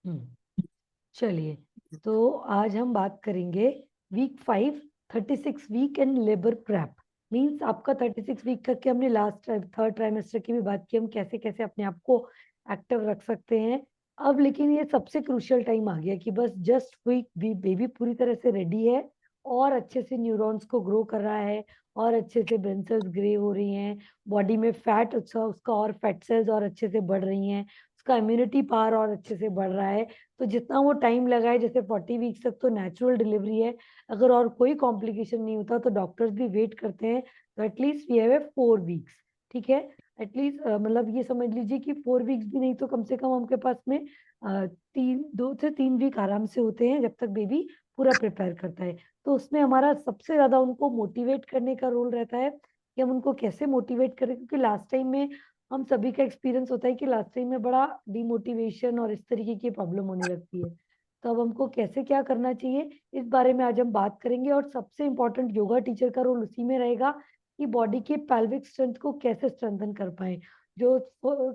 हम्म, चलिए, तो आज हम बात करेंगे week 5, 36 week and labour prep. Means आपका 36 वीक का, कि हमने लास्ट थर्ड ट्राइमेस्टर की भी बात की, हम कैसे कैसे अपने आप को एक्टिव रख सकते हैं। अब लेकिन ये सबसे क्रूशियल टाइम आ गया कि बस जस्ट वीक बेबी पूरी तरह से रेडी है और अच्छे से न्यूरॉन्स को ग्रो कर रहा है और अच्छे से ब्रेन सेल्स ग्रे हो रही हैं, बॉडी में फैट अच्छा उसका और फैट सेल्स और अच्छे से बढ़ रही हैं, उसका इम्यूनिटी पावर और अच्छे से बढ़ रहा है। तो जितना वो टाइम लगा है, जैसे 40 वीक्स तक तो नेचुरल डिलीवरी है, अगर और कोई कॉम्प्लिकेशन नहीं होता तो डॉक्टर्स भी वेट करते हैं, तो at least we have a 4 weeks. ठीक है, एटलीस्ट मतलब ये समझ लीजिए कि 4 वीक्स भी नहीं तो कम से कम हमके पास में 2 से 3 वीक आराम से होते हैं, जब तक बेबी पूरा प्रिपेयर करता है। तो उसमें हमारा सबसे ज्यादा उनको मोटिवेट करने का रोल रहता है कि हम उनको कैसे मोटिवेट करें, क्योंकि लास्ट टाइम में हम सभी का एक्सपीरियंस होता है कि लास्ट टाइम में बड़ा डिमोटिवेशन और इस तरीके की प्रॉब्लम होने लगती है। तो अब हमको कैसे क्या करना चाहिए, इस बारे में आज हम बात करेंगे। और सबसे इम्पोर्टेंट, योगा टीचर का रोल उसी में रहेगा कि बॉडी के पेल्विक स्ट्रेंथ को कैसे स्ट्रेंथन कर पाए। जो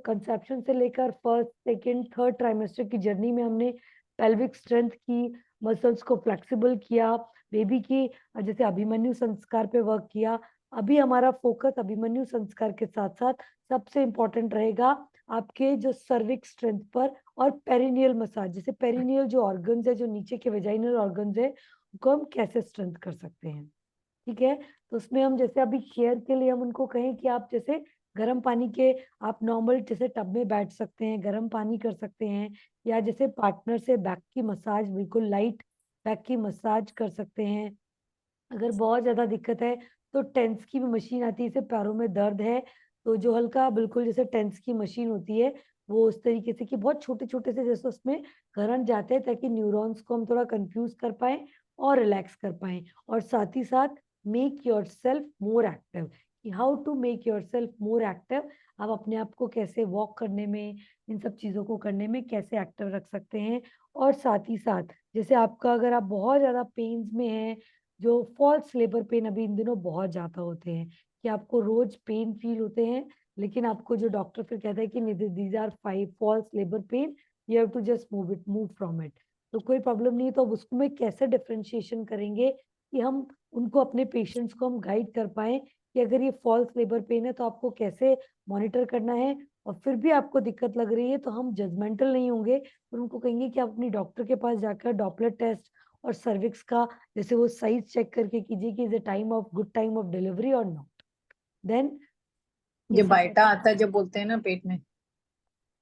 कंसेप्शन से लेकर फर्स्ट सेकेंड थर्ड ट्राइमेस्टर की जर्नी में हमने पेल्विक स्ट्रेंथ की, मसल्स को फ्लेक्सिबल किया, बेबी की जैसे अभिमन्यु संस्कार पे वर्क किया। अभी हमारा फोकस अभिमन्यु संस्कार के साथ साथ सबसे इम्पोर्टेंट रहेगा आपके जो सर्विक स्ट्रेंथ पर और पेरिनियल मसाज, जैसे पेरिनियल जो ऑर्गन्स है, जो नीचे के वेजाइनल ऑर्गन्स है, उनको हम कैसे स्ट्रेंथ कर सकते हैं। ठीक है, तो उसमें हम जैसे अभी केयर के लिए हम उनको कहें कि आप जैसे गर्म पानी के, आप नॉर्मल जैसे टब में बैठ सकते हैं, गर्म पानी कर सकते हैं, या जैसे पार्टनर से बैक की मसाज, बिल्कुल लाइट बैक की मसाज कर सकते हैं। अगर बहुत ज्यादा दिक्कत है तो टेंस की भी मशीन आती है, जैसे पैरों में दर्द है तो जो हल्का बिल्कुल जैसे टेंस की मशीन होती है, वो उस तरीके से कि बहुत छोटे छोटे से जैसे उसमें करंट जाते हैं, ताकि न्यूरॉन्स को हम थोड़ा कंफ्यूज कर पाए और रिलैक्स कर पाए। और साथ ही साथ make yourself more active, कि how to make yourself more active, आप अपने आप को कैसे वॉक करने में, इन सब चीजों को करने में कैसे एक्टिव रख सकते हैं। और साथ ही साथ जैसे आपका, अगर आप बहुत ज्यादा पेन्स में हैं, जो फॉल्स लेबर पेन अभी इन दिनों बहुत ज्यादा होते हैं, कि आपको रोज पेन फील होते हैं, लेकिन आपको जो डॉक्टर फिर कहता है कि these are 5 false labour pain, you have to just move from it. तो कोई प्रॉब्लम नहीं है, तो अब उसको में कैसे डिफरेंशिएशन करेंगे कि हम उनको, अपने पेशेंट्स को हम गाइड कर पाए कि अगर ये फॉल्स लेबर पेन है तो आपको कैसे मॉनिटर करना है। और फिर भी आपको दिक्कत लग रही है तो हम जजमेंटल नहीं होंगे, और उनको कहेंगे कि आप अपनी डॉक्टर के पास जाकर डॉपलर टेस्ट और सर्विक्स का जैसे वो साइज चेक करके कीजिए कि is a time of good time of delivery और नॉट। देन ये जब सब बाइटा आता है, जब बोलते हैं ना पेट में।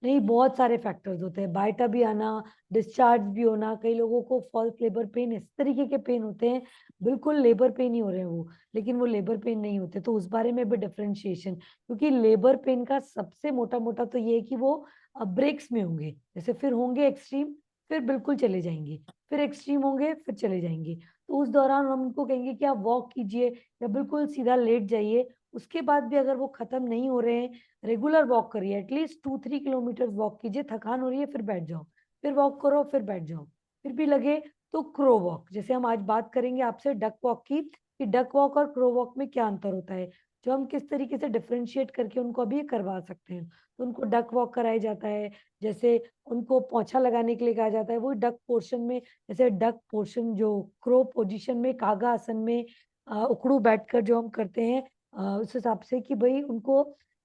नहीं, बहुत सारे फैक्टर्स होते हैं, बाइटा भी आना, डिस्चार्ज भी होना, कई लोगों को फॉल्स लेबर पेन, इस तरीके के पेन होते हैं, बिल्कुल लेबर पेन ही हो रहे हैं वो, लेकिन वो लेबर पेन नहीं होते। तो उस बारे में भी डिफरेंशिएशन, क्योंकि लेबर पेन का सबसे मोटा मोटा तो ये है कि वो ब्रेक्स में होंगे, जैसे फिर होंगे एक्सट्रीम, फिर बिल्कुल चले जाएंगे, फिर एक्सट्रीम होंगे, फिर चले जाएंगे। तो उस दौरान हम उनको कहेंगे कि आप वॉक कीजिए या बिल्कुल सीधा लेट जाइए। उसके बाद भी अगर वो खत्म नहीं हो रहे हैं, रेगुलर वॉक करिए, एटलीस्ट 2-3 किलोमीटर वॉक कीजिए, थकान हो रही है फिर बैठ जाओ, फिर वॉक करो फिर बैठ जाओ, फिर भी लगे तो क्रो वॉक, जैसे हम आज बात करेंगे आपसे डक वॉक की, कि डक वॉक और क्रो वॉक में क्या अंतर होता है, जो हम किस तरीके से डिफरेंशिएट करके उनको अभी करवा सकते हैं। तो उनको डक वॉक कराया जाता है, जैसे उनको पोंछा लगाने के लिए कहा जाता है, वो डक पोर्शन में, जैसे डक पोर्शन जो क्रो पोजीशन में कागा आसन में उखड़ू बैठकर जो हम करते हैं, उस हिसाब से कि भाई उनको,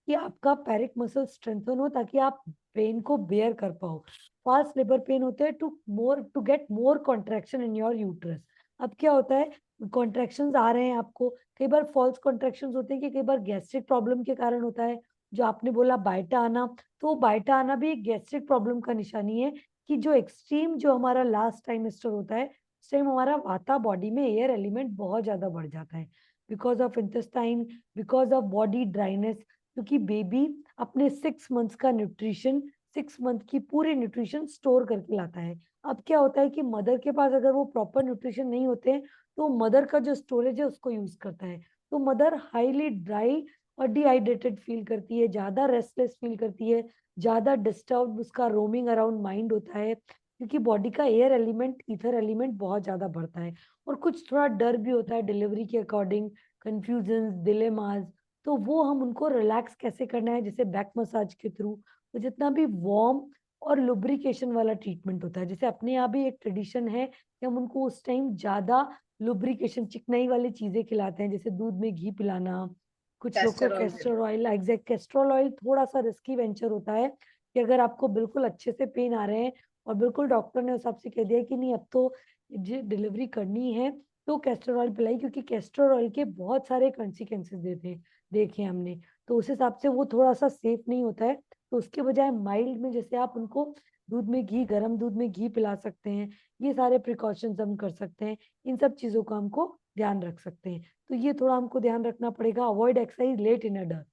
कि आपका पैरिक मसल स्ट्रेंथन हो, ताकि आप पेन को बेयर कर पाओ। फास्ट लेबर पेन होते हैं to get more contraction in your uterus. अब क्या होता है, कॉन्ट्रैक्शंस आ रहे हैं आपको, कई बार फॉल्स कॉन्ट्रैक्शंस होते हैं, कि कई बार गैस्ट्रिक प्रॉब्लम के कारण होता है, जो आपने बोला बाइटा आना, तो बाइटा आना भी एक गैस्ट्रिक प्रॉब्लम का निशानी है, कि जो एक्सट्रीम जो हमारा लास्ट टाइमेस्टर होता है, उस टाइम हमारा वाता बॉडी में एयर एलिमेंट बहुत ज्यादा बढ़ जाता है, because of intestine, because of body dryness, क्योंकि बेबी अपने 6 मंथ्स का न्यूट्रिशन, 6 मंथ की पूरी न्यूट्रिशन स्टोर करके लाता है। अब क्या होता है कि मदर के पास अगर वो प्रॉपर न्यूट्रिशन नहीं होते हैं, तो मदर का जो स्टोरेज है उसको यूज करता है, तो मदर हाईली ड्राई और डिहाइड्रेटेड फील करती है, ज्यादा रेस्टलेस फील करती है, ज्यादा डिस्टर्ब उसका रोमिंग अराउंड माइंड होता है, क्योंकि बॉडी का एयर एलिमेंट, ईथर एलिमेंट बहुत ज्यादा बढ़ता है। और कुछ थोड़ा डर भी होता है डिलीवरी के अकॉर्डिंग, कंफ्यूजन, डिलेमास। तो वो हम उनको रिलैक्स कैसे करना है, जैसे बैक मसाज के थ्रू, तो जितना भी वार्म और लुब्रिकेशन वाला ट्रीटमेंट होता है। जैसे अपने यहाँ भी एक ट्रेडिशन है कि हम उनको उस टाइम ज्यादा लुब्रिकेशन, चिकनाई वाली चीजें खिलाते हैं, जैसे दूध में घी पिलाना। कुछ लोग को castor oil castor oil, exact Castrol oil थोड़ा सा रिस्की वेंचर होता है कि अगर आपको बिल्कुल अच्छे से पेन आ रहे हैं और बिल्कुल डॉक्टर ने उस हिसाब से कह दिया कि नहीं अब तो डिलीवरी करनी है, तो कैस्टर ऑयल पिलाई, क्योंकि कैस्टर ऑयल के बहुत सारे कॉन्सिक्वेंसेस देखे हमने। तो उस हिसाब से वो थोड़ा सा सेफ नहीं होता है। तो उसके बजाय माइल्ड में जैसे आप उनको दूध में घी, गर्म दूध में घी पिला सकते हैं, ये सारे प्रिकॉशंस हम कर सकते हैं। इन सब चीजों का हमको ध्यान रख सकते हैं। तो ये थोड़ा हमको ध्यान रखना पड़ेगा। Avoid exercise let in adult,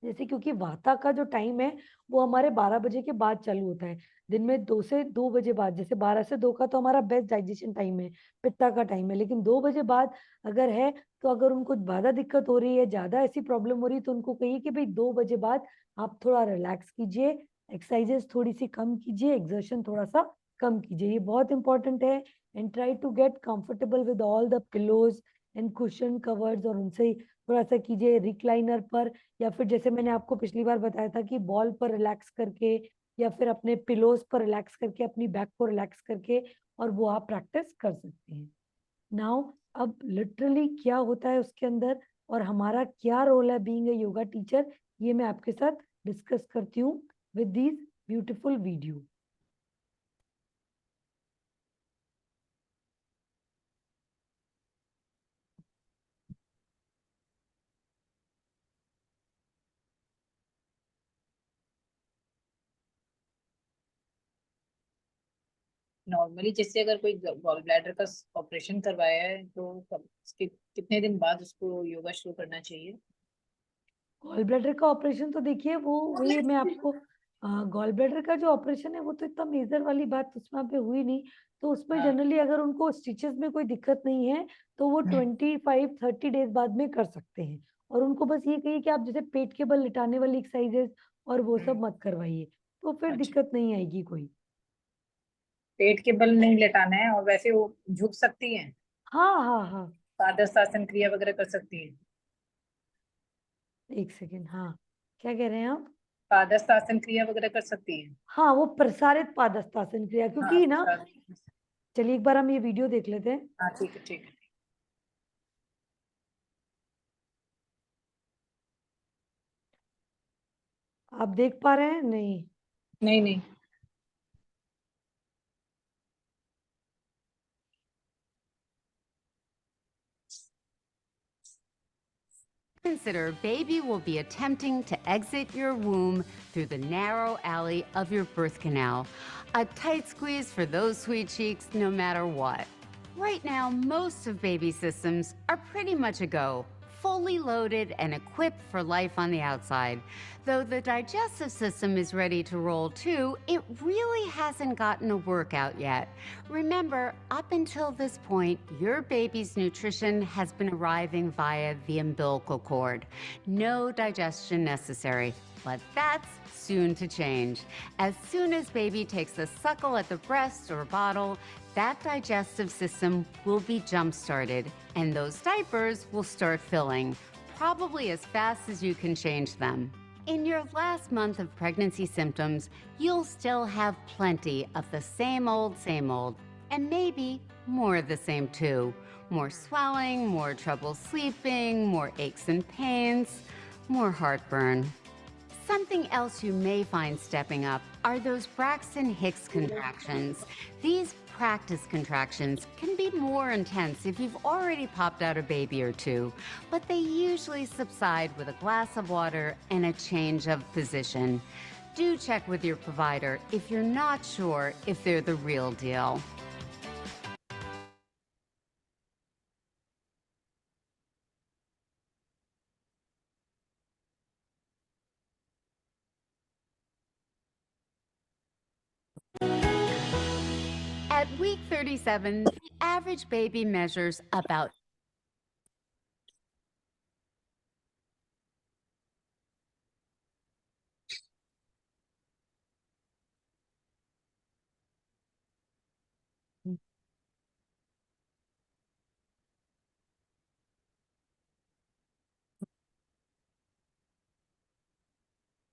जैसे क्योंकि वाता का जो टाइम है वो हमारे 12 बजे के बाद चालू होता है। दिन में 2 से 2 बजे बाद, जैसे 12 से 2 का तो हमारा बेस्ट डाइजेशन टाइम है, पित्ता का टाइम है। लेकिन 2 बजे बाद अगर है, तो अगर उनको ज्यादा दिक्कत हो रही है, ज्यादा ऐसी प्रॉब्लम हो रही है, तो उनको कहिए कि भाई 2 बजे बाद आप थोड़ा रिलैक्स कीजिए, एक्सरसाइजेस थोड़ी सी कम कीजिए, एक्सर्शन थोड़ा सा कम कीजिए। ये बहुत इंपॉर्टेंट है। And try to get comfortable with all the pillows and cushion covers, और उनसे थोड़ा सा कीजिए रिक्लाइनर पर, या फिर जैसे मैंने आपको पिछली बार बताया था कि बॉल पर रिलैक्स करके, या फिर अपने पिलोज पर रिलैक्स करके, अपनी बैक को रिलैक्स करके, और वो आप प्रैक्टिस कर सकते हैं। नाउ अब लिटरली क्या होता है उसके अंदर, और हमारा क्या रोल है बीइंग ए योगा टीचर, ये मैं आपके साथ डिस्कस करती हूँ with these beautiful video. Normally जैसे अगर कोई गॉल ब्लैडर का ऑपरेशन करवाया है तो उसके कितने दिन बाद उसको योगा शुरू करना चाहिए? गॉल ब्लैडर का ऑपरेशन तो देखिए वो वही मैं आपको, गॉल ब्लैडर का जो ऑपरेशन है वो तो इतना मेजर वाली बात उसमें पे हुई नहीं। तो उसमें हाँ। जनरली अगर उनको स्टिचेस में कोई दिक्कत नहीं है, तो वो हम्म। 25-30 डेज बाद में कर सकते हैं। और उनको बस ये कहिए कि आप जैसे पेट के बल लिटाने वाली एक्सरसाइजेस और वो हम्म। सब मत करवाइए, तो फिर अच्छा, दिक्कत नहीं आएगी कोई। पेट के बल नहीं लेटाना है और वैसे वो झुक सकती है? हाँ हाँ हाँ। पादहस्तासन क्रिया वगैरह कर सकती है? एक सेकेंड, हाँ, क्या कह रहे हैं आप? पादहस्तासन क्रिया वगैरह कर सकती है? हाँ, वो प्रसारित पादहस्तासन क्रिया, हाँ, क्योंकि ना, प्रसाद। चलिए एक बार हम ये वीडियो देख लेते हैं। हाँ, ठीक है, ठीक है। आप देख पा रहे हैं? नहीं। नहीं, नहीं। Consider baby will be attempting to exit your womb through the narrow alley of your birth canal. A tight squeeze for those sweet cheeks, no matter what. Right now, most of baby systems are pretty much a go, fully loaded and equipped for life on the outside. Though the digestive system is ready to roll too, it really hasn't gotten a workout yet. Remember, up until this point, your baby's nutrition has been arriving via the umbilical cord. No digestion necessary. But that's soon to change. As soon as baby takes a suckle at the breast or bottle, that digestive system will be jump-started, and those diapers will start filling, probably as fast as you can change them. In your last month of pregnancy symptoms, you'll still have plenty of the same old, and maybe more of the same too. More swelling, more trouble sleeping, more aches and pains, more heartburn. Something else you may find stepping up are those Braxton Hicks contractions. These practice contractions can be more intense if you've already popped out a baby or two, but they usually subside with a glass of water and a change of position. Do check with your provider if you're not sure if they're the real deal. At week 37, the average baby measures about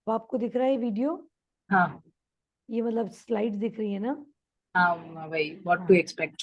अब आपको दिख रहा है video? हाँ। ये मतलब slides दिख रही है ना? हाँ वही, व्हाट टू हाँ, एक्सपेक्ट।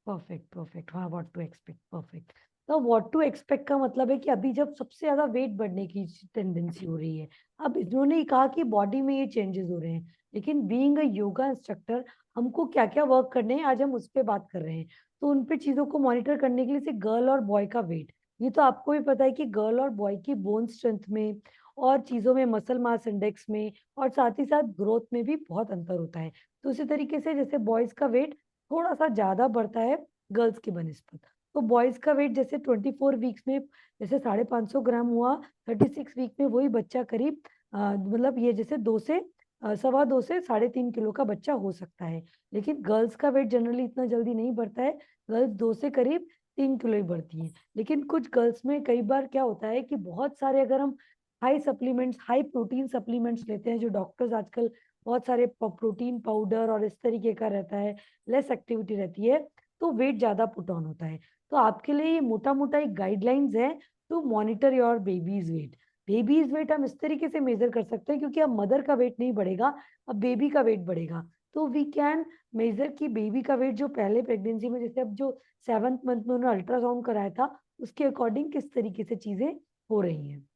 परफेक्ट परफेक्ट, हाँ, व्हाट टू एक्सपेक्ट, परफेक्ट। तो व्हाट टू एक्सपेक्ट का मतलब है कि अभी जब सबसे ज्यादा वेट बढ़ने की टेंडेंसी हो रही है, अब इन्होंने ही कहा कि बॉडी में ये चेंजेस हो रहे हैं, लेकिन बीइंग अ योगा इंस्ट्रक्टर हमको क्या क्या वर्क करने हैं आज हम उस पर बात कर रहे हैं। तो उन पे चीजों को मॉनिटर करने के लिए से गर्ल और बॉय का वेट, ये तो आपको भी पता है कि गर्ल और बॉय की बोन स्ट्रेंथ में और चीजों में, मसल मास इंडेक्स में और साथ ही साथ ग्रोथ में भी बहुत अंतर होता है। तो उसी तरीके से जैसे बॉयज का वेट थोड़ा सा ज्यादा बढ़ता है गर्ल्स की बनस्पत, तो बॉयज का वेट जैसे 24 वीक्स में जैसे 550 ग्राम हुआ, 36 वीक में वही बच्चा करीब मतलब ये जैसे 2 से 2.25 से 3.5 किलो का बच्चा हो सकता है। लेकिन गर्ल्स का वेट जनरली इतना जल्दी नहीं बढ़ता है, गर्ल्स 2 से करीब 3 किलो ही बढ़ती है। लेकिन कुछ गर्ल्स में कई बार क्या होता है कि बहुत सारे अगर हम high supplements, high protein supplements लेते हैं, जो डॉक्टर्स आजकल बहुत सारे प्रोटीन पाउडर और इस तरीके का रहता है, लेस एक्टिविटी रहती है, तो वेट ज्यादा पुट ऑन होता है। तो आपके लिए ये मोटा मोटा एक गाइडलाइंस है to monitor your baby's weight. Baby's weight हम इस तरीके से मेजर कर सकते हैं, क्योंकि अब मदर का वेट नहीं बढ़ेगा, अब बेबी का वेट बढ़ेगा। तो वी कैन मेजर कि बेबी का वेट जो पहले प्रेगनेंसी में, जैसे अब जो 7th मंथ में उन्होंने अल्ट्रासाउंड कराया था, उसके अकॉर्डिंग किस तरीके से चीजें हो रही हैं।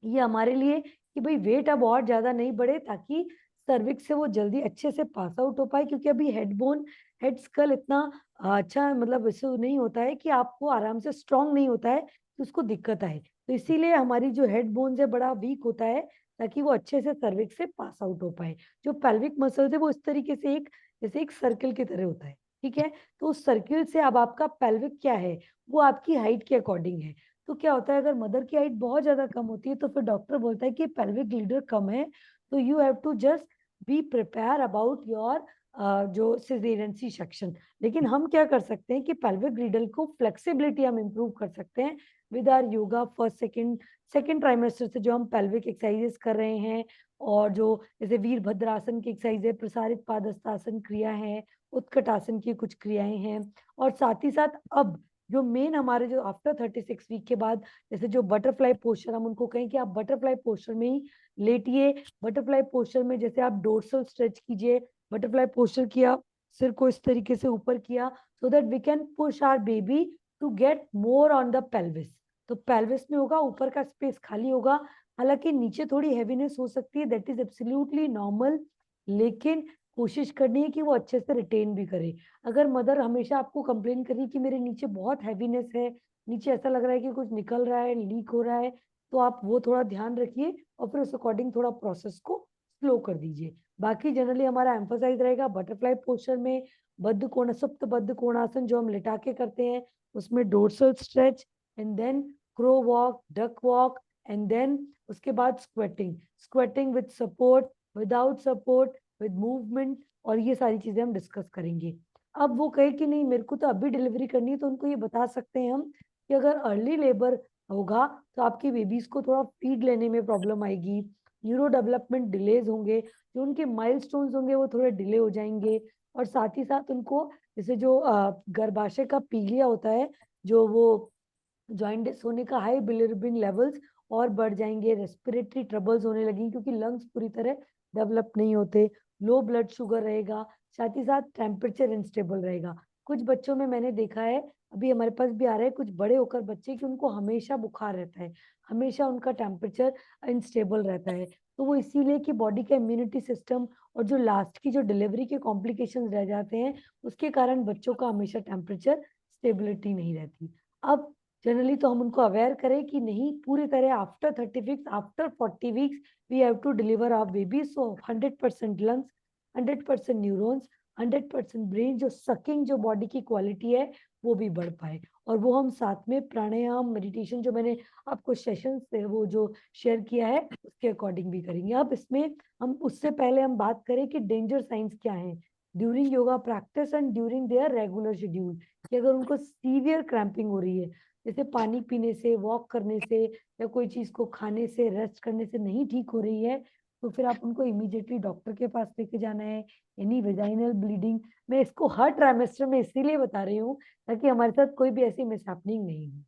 ये हमारे लिए कि भाई वेट अब और ज्यादा नहीं बढ़े, ताकि सर्विक्स से वो जल्दी अच्छे से पास आउट हो पाए, क्योंकि अभी हेड बोन, हेड स्कल इतना अच्छा मतलब इससे नहीं होता है कि आपको आराम से स्ट्रांग नहीं होता है, तो उसको दिक्कत आए। तो इसीलिए हमारी जो हेड बोन है बड़ा वीक होता है, ताकि वो अच्छे से सर्विक्स से पास आउट हो पाए। जो पेल्विक मसल्स है वो इस तरीके से एक जैसे एक सर्कल की तरह होता है, ठीक है। तो उस सर्किल से अब आपका पेल्विक क्या है, वो आपकी हाइट के अकॉर्डिंग है। तो क्या होता है, अगर मदर की हाइट बहुत ज्यादा कम होती है तो फिर डॉक्टर बोलता है कि पेल्विक लीडर कम है, तो you have to just be prepare about your जो सिजेरियन सी सेक्शन। लेकिन हम क्या कर सकते हैं कि पेल्विक लीडर को फ्लेक्सिबिलिटी हम इंप्रूव कर सकते हैं with our yoga first second second trimester से, जो हम पेल्विक एक्सरसाइजेस कर रहे हैं, और जो जैसे वीरभद्रासन की एक्सरसाइज है, प्रसारित पादहस्तासन क्रिया है, उत्कट आसन की कुछ क्रियाएं हैं। और साथ ही साथ अब जो मेन हमारे जो आफ्टर 36 वीक के बाद, जैसे जो बटरफ्लाई पोस्चर, हम उनको कहें कि आप बटरफ्लाई पोस्चर में ही लेटिए। बटरफ्लाई पोस्चर में जैसे आप डोर्सल स्ट्रेच कीजिए, बटरफ्लाई पोस्चर किया, सिर को इस तरीके से ऊपर किया, so that we can push our baby to get more on the pelvis. तो पेल्विस में होगा, ऊपर का स्पेस खाली होगा, हालांकि नीचे थोड़ी हैवीनेस हो सकती है, दैट इज एब्सोल्युटली नॉर्मल, लेकिन कोशिश करनी है कि वो अच्छे से रिटेन भी करे। अगर मदर हमेशा आपको कंप्लेन करी कि मेरे नीचे बहुत हैवीनेस है, नीचे ऐसा लग रहा है कि कुछ निकल रहा है, लीक हो रहा है, तो आप वो थोड़ा ध्यान रखिए और फिर उस अकॉर्डिंग थोड़ा प्रोसेस को स्लो कर दीजिए। बाकी जनरली हमारा एम्फोसाइज रहेगा बटरफ्लाई पोस्चर में, बद्ध कोण, सुप्त बद्ध कोणासन जो हम लिटा के करते हैं, उसमें dorsal stretch, and then crow walk, duck walk, and then उसके बाद squatting, squatting with support, without support, with movement, और ये सारी चीजें हम डिस्कस करेंगे। अब वो कहे कि नहीं मेरे को तो अभी डिलीवरी करनी है, तो उनको ये बता सकते हैं हम कि अगर अर्ली लेबर होगा तो आपकी बेबीज को थोड़ा फीड लेने में प्रॉब्लम आएगी, न्यूरो डेवलपमेंट डिलेज होंगे, जो उनके माइलस्टोन्स होंगे वो थोड़े डिले हो जाएंगे। और साथ ही साथ उनको जैसे जो गर्भाशय का पीलिया होता है, जो वो जॉइंटिस होने का, हाई बिलिरुबिन लेवल्स और बढ़ जाएंगे, रेस्पिरेटरी ट्रबल्स होने लगेंगे क्योंकि लंग्स पूरी तरह डेवलप नहीं होते, लो ब्लड शुगर रहेगा, साथ ही साथ टेम्परेचर इंस्टेबल रहेगा। कुछ बच्चों में मैंने देखा है, अभी हमारे पास भी आ रहे हैं कुछ बड़े होकर बच्चे, कि उनको हमेशा बुखार रहता है, हमेशा उनका टेम्परेचर अनस्टेबल रहता है। तो वो इसीलिए कि बॉडी का इम्यूनिटी सिस्टम और जो लास्ट की जो डिलीवरी के कॉम्प्लिकेशंस रह जाते हैं, उसके कारण बच्चों का हमेशा टेम्परेचर स्टेबिलिटी नहीं रहती। अब जनरली तो हम उनको अवेयर करें कि नहीं, पूरी तरह after 30 weeks, after 40 weeks we have to deliver our baby, so 100% lungs, 100% neurons, 100% brain, जो सकिंग जो बॉडी की क्वालिटी है वो भी बढ़ पाए। और वो हम साथ में प्राणायाम, मेडिटेशन, जो मैंने आपको सेशन से वो जो शेयर किया है उसके अकॉर्डिंग भी करेंगे। अब इसमें हम उससे पहले हम बात करें कि डेंजर साइंस क्या है during yoga practice and during their regular schedule, कि अगर उनको सीवियर क्रैम्पिंग हो रही है, जैसे पानी पीने से, वॉक करने से, या कोई चीज को खाने से, रेस्ट करने से नहीं ठीक हो रही है, तो फिर आप उनको इमीडिएटली डॉक्टर के पास लेके जाना है। एनी वेजाइनल ब्लीडिंग, मैं इसको हर ट्राइमेस्टर में इसीलिए बता रही हूँ ताकि हमारे साथ कोई भी ऐसी मिसहैपनिंग नहीं हो।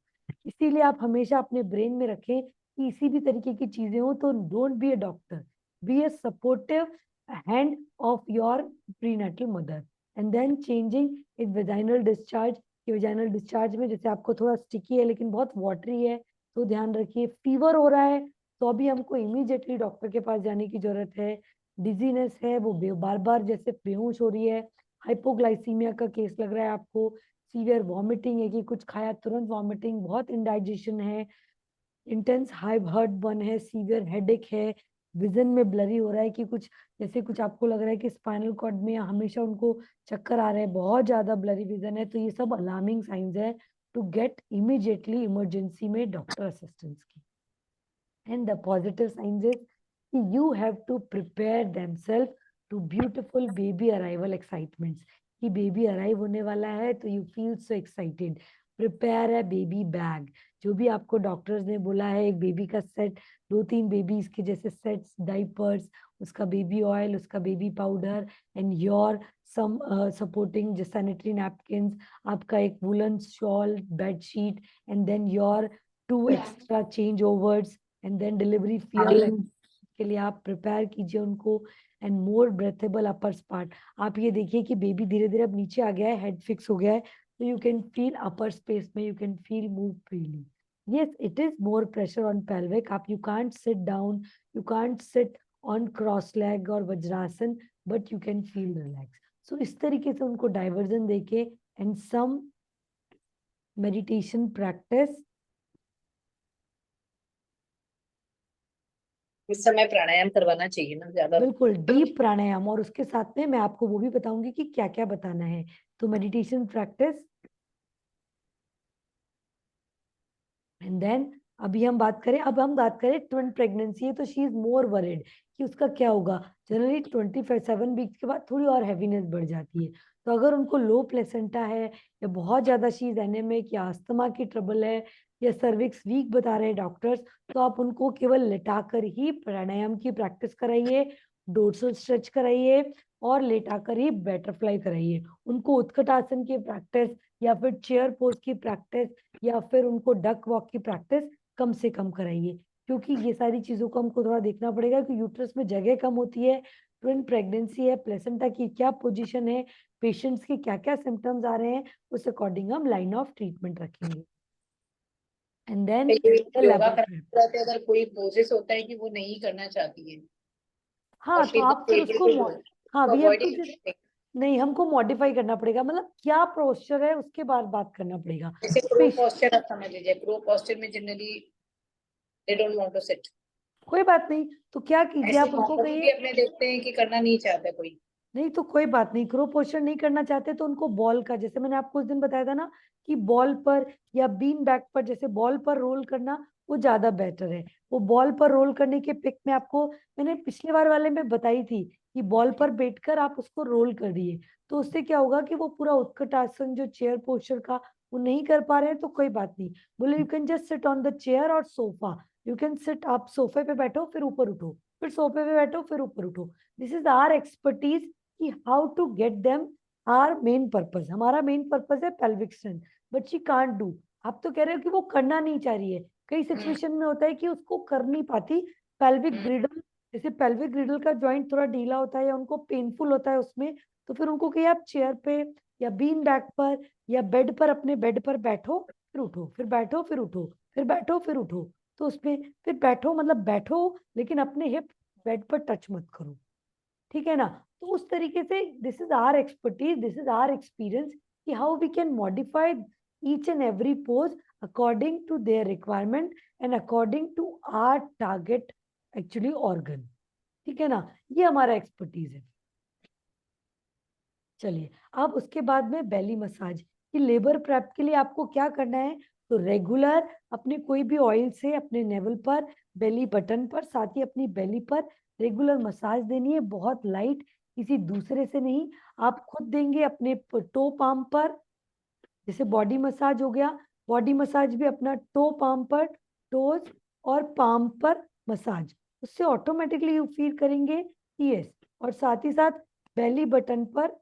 इसीलिए आप हमेशा अपने ब्रेन में रखें कि इसी भी तरीके की चीजें हो तो don't be a doctor, be a supportive hand of your prenatal mother and then changing its vaginal discharge. कि vaginal discharge में जैसे आपको थोड़ा sticky है लेकिन बहुत watery है, तो ध्यान रखिए. फीवर हो रहा है तो अभी हमको इमीडिएटली डॉक्टर के पास जाने की जरूरत है. डिजीनेस है, वो बार बार जैसे बेहोश हो रही है, हाइपोग्लाइसीमिया का केस लग रहा है आपको, सीवियर वॉमिटिंग है कि कुछ खाया तुरंत वॉमिटिंग, बहुत इंडाइजेशन है, इंटेंस हाई हर्ट बर्न है, सीवियर हेडेक है, विजन में ब्लरी हो रहा है कि कुछ जैसे कुछ आपको लग रहा है कि स्पाइनल कॉर्ड में हमेशा उनको चक्कर आ रहे हैं, बहुत ज्यादा ब्लरी विजन है, तो ये सब अलार्मिंग साइंस है टू गेट इमीडिएटली इमरजेंसी में डॉक्टर असिस्टेंस की. And the positive signs is you have to prepare themselves to beautiful baby arrival excitements. कि बेबी अराइव होने वाला है तो you feel so excited. Prepare है बेबी बैग, जो भी आपको डॉक्टर्स ने बोला है, एक बेबी का सेट, 2-3 बेबीज के जैसे सेट्स, डाइपर्स, उसका बेबी ऑयल, उसका baby powder and your some supporting जो सैनिटरी नैपकिन्स, आपका एक woollen shawl, bedsheet and then your 2 extra change overs and then delivery fear के लिए आप प्रिपेयर कीजिए उनको. And more breathable upper part. आप ये देखिए कि बेबी धीरे धीरे अब नीचे आ गया है, हेड फिक्स हो गया है, तो you can feel upper space में, you can feel move freely. yes, it is more pressure on pelvic. आप you can't sit down, you can't sit on cross leg और vajrasana, but you can feel relaxed. so इस तरीके से उनको diversion देके and some meditation practice. इस समय प्राणायाम करवाना चाहिए ना ज्यादा. बिल्कुल डीप प्राणायाम, और उसके साथ में मैं आपको वो भी बताऊंगी कि क्या क्या बताना है. तो मेडिटेशन प्रैक्टिस एंड देन अभी हम बात करें ट्विन प्रेगनेंसी है तो शी इज मोर वरिड कि उसका क्या होगा. जनरली 27 वीक्स के बाद थोड़ी और हैवीनेस बढ़ जाती है. तो अगर उनको लो प्लेसेंटा है या बहुत ज्यादा शी इज एनेमिक या अस्थमा की ट्रबल है या सर्विक्स वीक बता रहे हैं डॉक्टर्स, तो आप उनको केवल लेटाकर ही प्राणायाम की प्रैक्टिस कराइए, डोर्सल स्ट्रेच कराइए और लेटाकर ही बटरफ्लाई कराइए. उनको उत्कट आसन की प्रैक्टिस या फिर चेयर पोज की प्रैक्टिस या फिर उनको डक वॉक की प्रैक्टिस कम से कम कराइए, क्योंकि ये सारी चीजों को हमको थोड़ा देखना पड़ेगा कि यूट्रस में जगह कम होती है, ट्विन प्रेगनेंसी है, प्लेसेंटा की क्या पोजीशन है, पेशेंट्स के क्या क्या सिम्टम्स आ रहे हैं, उस अकॉर्डिंग हम लाइन ऑफ ट्रीटमेंट रखेंगे. एंड देन योगा कराते अगर कोई पोजेस होता है कि वो नहीं करना चाहती है, हाँ तो आप फिर उसको हाँ वी हैव टू जस्ट नहीं, हमको मॉडिफाई करना पड़ेगा, मतलब क्या पोस्चर है उसके बाद बात करना पड़ेगा. जैसे क्रो पोस्चर आप समझ लीजिए, क्रो पोस्चर में generally they don't want to sit. कोई बात नहीं, तो क्या कीजिए आप उनको कहिए, अपने देखते हैं कि करना नहीं चाहता कोई, नहीं तो कोई बात नहीं, क्रो पोस्चर नहीं करना चाहते तो उनको बॉल का, जैसे मैंने आपको उस दिन बताया था ना कि बॉल पर या बीन बैक पर, जैसे बॉल पर रोल करना वो ज्यादा बेटर है. वो बॉल पर रोल करने के पिक में आपको मैंने पिछले बार वाले में बताई थी कि बॉल पर बैठकर आप उसको रोल करिए, तो उससे क्या होगा कि वो पूरा उत्कट आसन जो चेयर पोस्चर का वो नहीं कर पा रहे हैं, तो कोई बात नहीं, बोले you can just sit on the chair और सोफा. यू कैन सिट, आप सोफे पे बैठो फिर ऊपर उठो, फिर सोफे पे बैठो फिर ऊपर उठो. दिस इज आवर एक्सपर्टीज कि how to get them. Our main purpose, हमारा मेन पर्पस है pelvic strength, but she can't do. आप तो कह रहे हो कि वो करना नहीं चाह रही है, कई सिचुएशन में होता है कि उसको कर नहीं पाती. पेल्विक ग्रिडल, जैसे पेल्विक ग्रिडल का जॉइंट थोड़ा ढीला होता है या उनको पेनफुल होता है उसमें, तो फिर उनको कहिए आप चेयर पे या बीन बैक पर या बेड पर, अपने बेड पर बैठो फिर उठो, फिर बैठो फिर उठो, फिर बैठो फिर उठो. तो उसमें फिर बैठो मतलब बैठो लेकिन अपने हिप बेड पर टच मत करो, ठीक है ना. तो उस तरीके से this is our expertise, this is our experience कि how we can modify each and every pose according to their requirement and according to our target actually organ, ठीक है ना. ये हमारा एक्सपर्टीज है. चलिए अब उसके बाद में बेली मसाज कि लेबर प्रेप के लिए आपको क्या करना है. तो रेगुलर अपने कोई भी ऑयल से अपने नेवल पर, बेली बटन पर, साथ ही अपनी बेली पर रेगुलर मसाज देनी है, बहुत लाइट, किसी दूसरे से नहीं, आप खुद देंगे अपने टो पाम पर. जैसे बॉडी मसाज हो गया, बॉडी मसाज भी अपना टो पाम पर, टोज और पाम पर मसाज, उससे ऑटोमेटिकली यू फील करेंगे यस. और साथ ही साथ बेली बटन पर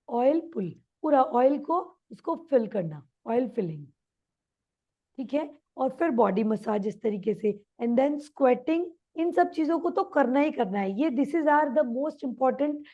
ऑयल पुल, पूरा ऑयल को उसको फिल करना, ऑयल फिलिंग, ठीक है. और फिर बॉडी मसाज इस तरीके से एंड देन स्क्वेटिंग इन सब चीजों को तो करना ही करना है। ये this is our the most important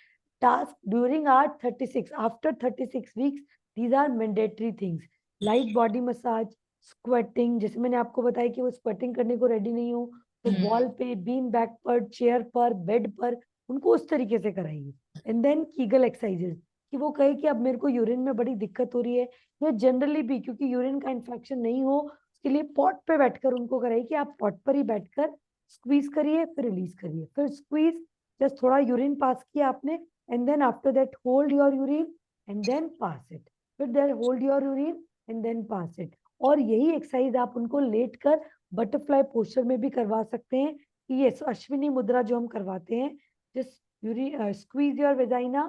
task during our 36 after 36 weeks. These are mandatory things. Light body massage, squatting, जैसे मैंने आपको बताया कि वो स्क्वेटिंग करने को रेडी नहीं हो तो वॉल पे, बीन बैक पर, चेयर पर, बेड पर उनको उस तरीके से कराइए। एंड देन कीगल एक्सरसाइजेस, कि वो कहे कि अब मेरे को यूरिन में बड़ी दिक्कत हो रही है, या जनरली भी क्योंकि यूरिन का इन्फेक्शन नहीं हो उसके लिए पॉट पे बैठकर उनको कराइए कि आप पॉट पर ही बैठकर स्क्वीज करिए, फिर रिलीज करिए, फिर स्क्वीज, जस्ट थोड़ा यूरिन पास किया आपने, and then after that hold your urine and then pass it, फिर then hold your urine and then pass it। और यही एक्सरसाइज आप उनको लेट कर बटरफ्लाई पोस्चर में भी करवा सकते हैं, कि ये अश्विनी मुद्रा जो हम करवाते हैं, just urine squeeze your vagina,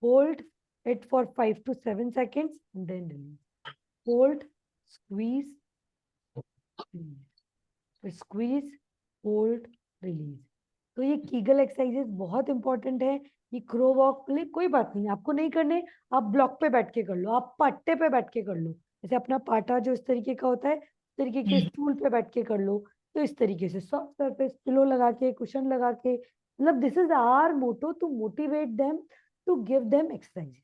hold it for 5 to 7 seconds and then release, hold, squeeze, फिर स्क्वीज, होल्ड, रिलीज। तो ये कीगल एक्सरसाइजेस बहुत इंपॉर्टेंट है। ये क्रो वॉक कोई बात नहीं, आपको नहीं करने, आप ब्लॉक पे बैठ के कर लो, आप पाट्टे पे बैठ के कर लो, जैसे अपना पाटा जो इस तरीके का होता है इस तरीके के स्टूल पे बैठ के कर लो। तो इस तरीके से सॉफ्ट सरफेस, पिलो लगा के, कुशन लगा के, मतलब this is our motto to motivate them, to give them exercise.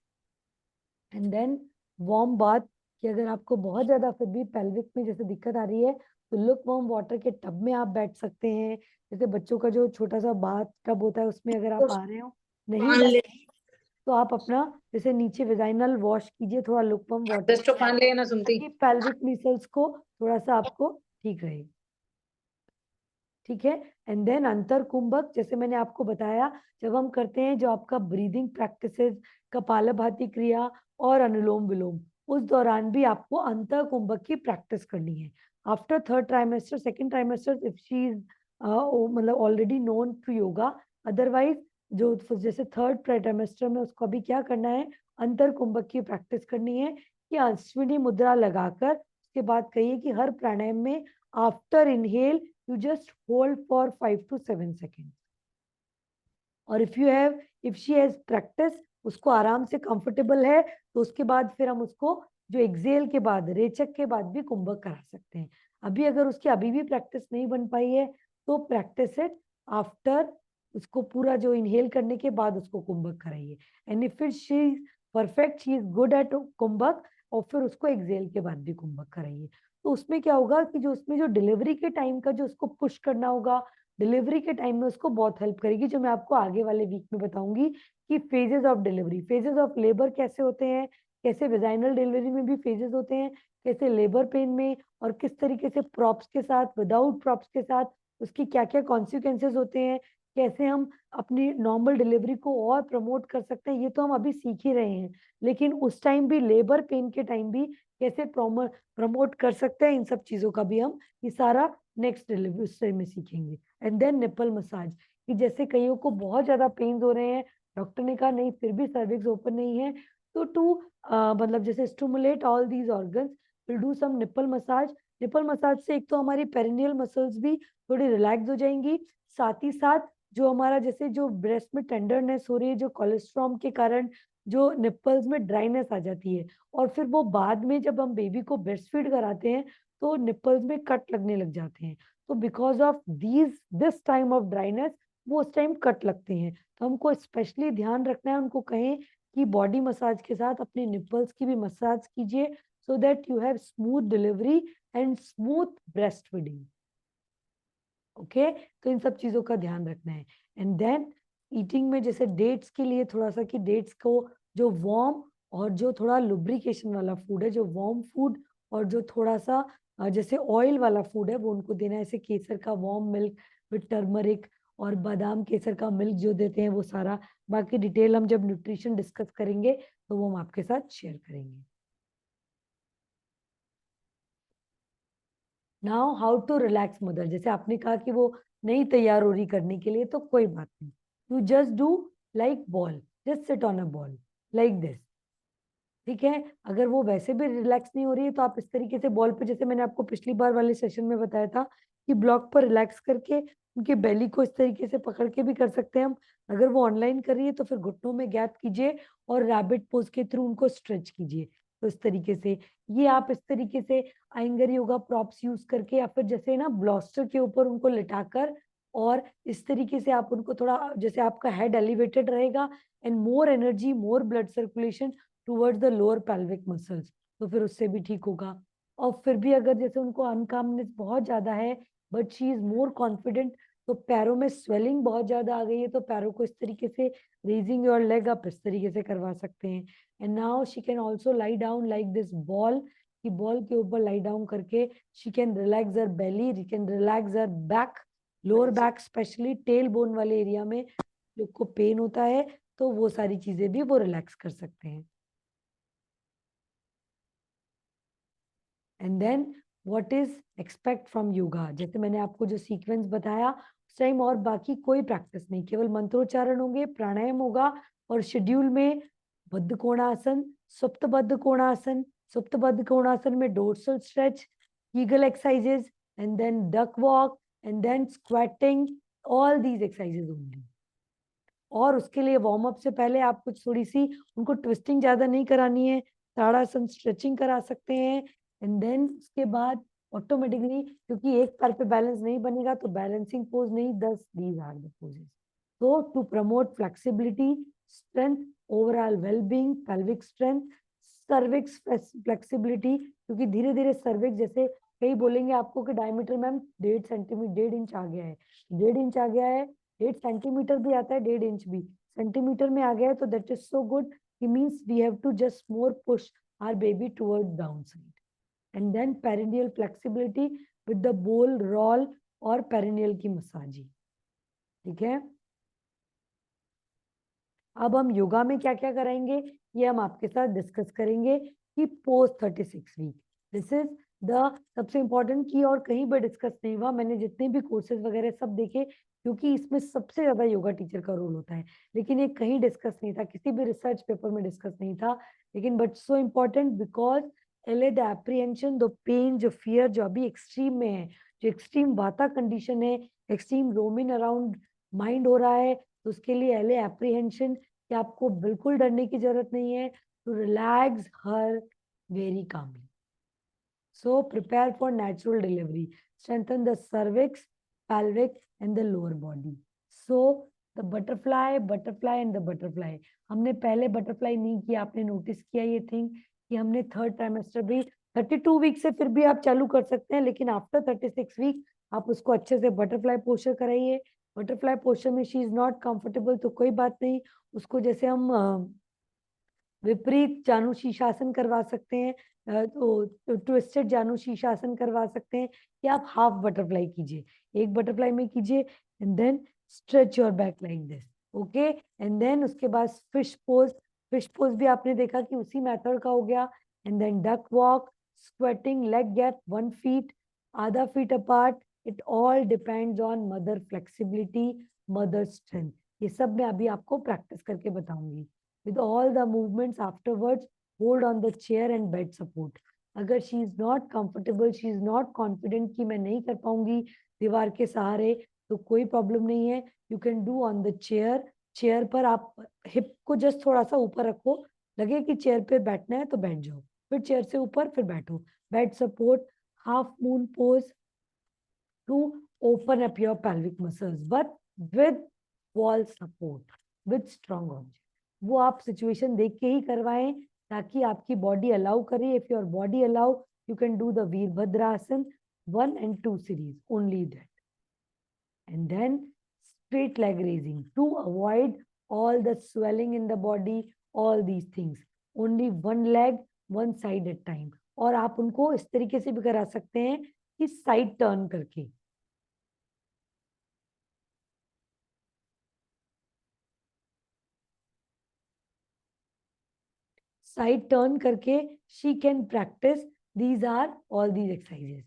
And then warm bath, कि अगर आपको बहुत ज्यादा फिर भी पेल्विक में जैसे दिक्कत आ रही है तो लुक वार्म वाटर के टब में आप बैठ सकते हैं। जैसे बच्चों का जो छोटा सा बाथ टब होता है उसमें अगर आप आ रहे हो, नहीं बैठ तो आप अपना जैसे नीचे वेजाइनल वॉश कीजिए थोड़ा लुक वार्म वाटर, जस्ट पान ले ना सुनती। ताकि पेल्विक मसल्स को थोड़ा सा आपको ठीक रहे। ठीक है। एंड देन अंतर कुंभक, जैसे मैंने आपको बताया, जब हम करते हैं जो आपका ब्रीदिंग प्रैक्टिसेस, कपालभाति क्रिया और अनुलोम विलोम, उस दौरान भी आपको अंतर कुंभक की प्रैक्टिस करनी है। After third trimester, second trimester, if she is मतलब already known to yoga, otherwise जो जैसे थर्ड ट्राइमेस्टर में उसको अभी क्या करना है, अंतर कुंभक की प्रैक्टिस करनी है, कि अश्विनी मुद्रा लगाकर उसके बाद कहिए कि हर प्राणायाम में after inhale you just hold for 5 to 7 seconds। और if she has practice, उसको आराम से कंफर्टेबल है, तो उसके बाद फिर हम उसको जो एक्सेल के बाद, रेचक के बाद भी कुंभक करा सकते हैं। अभी अगर उसकी अभी भी प्रैक्टिस नहीं बन पाई है तो प्रैक्टिस इट आफ्टर, उसको पूरा जो इनहेल करने के बाद उसको कुंभक कराइए। And if she is perfect, she is good at kumbhak, और फिर उसको एक्सेल के बाद भी कुंभक कराइए। तो उसमें क्या होगा कि जो उसमें जो डिलीवरी के टाइम का जो उसको पुश करना होगा, डिलीवरी के टाइम में उसको बहुत हेल्प करेगी, जो मैं आपको आगे वाले वीक में बताऊंगी कि phases of delivery, phases of labour कैसे होते हैं, कैसे वेजाइनल डिलीवरी में भी फेजेस होते हैं, कैसे लेबर पेन में, और किस तरीके से प्रॉप्स के साथ, विदाउट प्रॉप्स के साथ उसकी क्या क्या कॉन्सिक्वेंसेज होते हैं, कैसे हम अपनी नॉर्मल डिलीवरी को और प्रमोट कर सकते हैं, ये तो हम अभी सीख ही रहे हैं। लेकिन उस टाइम भी, लेबर पेन के टाइम भी कैसे प्रमोट कर सकते हैं, इन सब चीजों का भी हम ये सारा नेक्स्ट डिलीवरी में सीखेंगे। एंड देन निपल मसाज, कि जैसे कईयों को बहुत ज्यादा पेन हो रहे हैं, डॉक्टर ने कहा नहीं फिर भी सर्विक्स ओपन नहीं है, तो टू मतलब जैसे stimulate all these organs, will do some nipple massage. Nipple massage से एक तो हमारी पेरिनियल मसल्स भी थोड़ी रिलैक्स हो जाएंगी, साथ ही साथ जो हमारा जैसे जो ब्रेस्ट में टेंडरनेस हो रही है, जो कोलेस्ट्रॉम के कारण जो निपल्स में ड्राइनेस आ जाती है, और फिर वो बाद में जब हम बेबी को ब्रेस्ट फीड कराते हैं तो निपल्स में कट लगने लग जाते हैं, तो because of this time of dryness वो उस टाइम कट लगते हैं। तो हमको स्पेशली ध्यान रखना है, उनको कहें कि बॉडी मसाज के साथ अपने निपल्स की भी मसाज कीजिए, so that you have smooth delivery and smooth breast feeding. Okay, तो इन सब चीजों का ध्यान रखना है। एंड देन ईटिंग में जैसे डेट्स के लिए थोड़ा सा, कि डेट्स को जो वार्म और जो थोड़ा लुब्रिकेशन वाला फूड है, जो वार्म फूड और जो थोड़ा सा जैसे ऑयल वाला फूड है वो उनको देना है, जैसे केसर का वार्म मिल्क विद टर्मरिक, और बादाम केसर का मिल्क जो देते हैं वो सारा, बाकी डिटेल हम जब न्यूट्रिशन डिस्कस करेंगे तो वो हम आपके साथ शेयर करेंगे। Now how to relax mother, जैसे आपने कहा कि वो नहीं तैयार हो रही करने के लिए, तो कोई बात नहीं, you just do like ball, just sit on a ball like this. ठीक है, अगर वो वैसे भी रिलैक्स नहीं हो रही है तो आप इस तरीके से बॉल पे, जैसे मैंने आपको पिछली बार वाले सेशन में बताया था कि ब्लॉक पर रिलैक्स करके उनके बेली को इस तरीके से पकड़ के भी कर सकते हैं हम। अगर वो ऑनलाइन कर रही है तो फिर घुटनों में गैप कीजिए और रैबिट पोज के थ्रू उनको स्ट्रेच कीजिए। तो इस तरीके से ये आप इस तरीके से आइंगर योगा प्रॉप्स यूज करके, या फिर जैसे ना ब्लॉस्टर के ऊपर उनको लिटाकर और इस तरीके से आप उनको थोड़ा, जैसे आपका हेड एलिवेटेड रहेगा and more energy, more blood circulation towards the lower pelvic muscles, तो फिर उससे भी ठीक होगा। और फिर भी अगर जैसे उनको अनकामनेस बहुत ज्यादा है but she is more confident, तो पैरों में स्वेलिंग बहुत ज्यादा आ गई है, तो पैरों को इस तरीके से रेजिंग योर लेग अप इस तरीके से करवा सकते हैं। And now she can also lie down like this ball, कि बॉल के ऊपर लाई डाउन करके she can relax her belly, she can relax her back, lower back specially tail bone वाले एरिया में जो को पेन होता है, तो वो सारी चीजें भी वो रिलैक्स कर सकते हैं। And then what is expect from yoga, जैसे मैंने आपको जो सीक्वेंस बताया उस टाइम और बाकी कोई प्रैक्टिस नहीं, केवल मंत्रोच्चारण होंगे, प्राणायाम होगा, और शेड्यूल में बद्ध कोणासन, सुप्त बद्ध कोणासन, सुप्त बद्ध कोणासन में dorsal stretch, Kegel exercises, and then duck walk, and then squatting, all these exercises only. और उसके लिए वार्म अप से पहले आप कुछ थोड़ी सी उनको ट्विस्टिंग ज्यादा नहीं करानी है, ताड़ासन स्ट्रेचिंग करा सकते हैं। एंड देन उसके बाद ऑटोमेटिकली, क्योंकि एक पैर पे बैलेंस नहीं बनेगा तो बैलेंसिंग पोज नहीं, 10 दीज आर द पोजेस। तो to promote flexibility, strength, overall wellbeing, pelvic strength, cervix flexibility, क्योंकि धीरे धीरे सर्विक्स, जैसे कई बोलेंगे आपको कि डायमीटर मैम 1.5 सेंटीमीटर 1.5 इंच आ गया है, 1.5 इंच आ गया है, 1.5 सेंटीमीटर भी आता है, 1.5 इंच भी सेंटीमीटर में आ गया है, तो that is so good, he means we have to just more push our baby toward down side. And then perineal flexibility with the ball roll और पेरिनियल की मसाजी। ठीक है, अब हम योगा में क्या क्या कराएंगे ये हम आपके साथ डिस्कस करेंगे कि post 36 week, this is the सबसे इंपॉर्टेंट की, और कहीं पर डिस्कस नहीं हुआ। मैंने जितने भी कोर्सेज वगैरह सब देखे, क्योंकि इसमें सबसे ज्यादा योगा टीचर का रोल होता है, लेकिन ये कहीं डिस्कस नहीं था, किसी भी रिसर्च पेपर में डिस्कस नहीं था, लेकिन बट सो इम्पोर्टेंट बिकॉज एले द एप्रीहेंशन, द पेन, जो फियर जो अभी एक्सट्रीम में है, जो एक्सट्रीम वाता कंडीशन है, एक्सट्रीम रोमिन अराउंड माइंड हो रहा है, तो उसके लिए एले एप्रीहेंशन कि आपको बिल्कुल डरने की जरूरत नहीं है, to relax her very calmly. So prepare for natural delivery. Strengthen the cervix, pelvic, and the lower body. So the butterfly, butterfly and the butterfly. हमने पहले बटरफ्लाई नहीं किया, आपने नोटिस किया ये थिंग कि हमने थर्ड ट्राइमेस्टर भी 32 वीक से फिर भी आप चालू कर सकते हैं, लेकिन आफ्टर 36 वीक आप उसको अच्छे से बटरफ्लाई पोस्चर कराइए। बटरफ्लाई पोस्चर में शी इज नॉट कंफर्टेबल तो कोई बात नहीं, उसको जैसे हम विपरीत जानु शीर्षासन करवा सकते हैं, तो ट्विस्टेड जानु शीर्षासन करवा सकते हैं, या आप हाफ बटरफ्लाई कीजिए, एक बटरफ्लाई में कीजिए, and then stretch your back like this, okay. And then उसके बाद फिश पोज, फिश पोज भी आपने देखा कि उसी मेथड का हो गया। And then duck walk, squatting, leg gap 1 feet, आधा feet apart, it all depends on mother flexibility, mother strength. ये सब मैं अभी आपको प्रैक्टिस करके बताऊंगी। With all the movements afterwards, hold on the chair and bed support. अगर she is not comfortable, she is not confident कि मैं नहीं कर पाऊंगी दीवार के सहारे, तो कोई प्रॉब्लम नहीं है, you can do on the chair। Chair पर आप हिप को जस्ट थोड़ा सा ऊपर रखो, लगे कि चेयर पे बैठना है तो बैठ जाओ, फिर चेयर से ऊपर फिर बैठो, bed support, half moon pose to open up your pelvic muscles, but with wall support, with strong object। वो आप सिचुएशन देख के ही करवाएं ताकि आपकी बॉडी अलाउ करे। If your body allow, you can do the Virabhadrasana 1 and 2 series, only that। And then straight leg raising to avoid all the swelling in the body, all these things, only one leg one side at time। और आप उनको इस तरीके से भी करा सकते हैं कि साइड टर्न करके, साइड टर्न करके she can practice, these are all these exercises.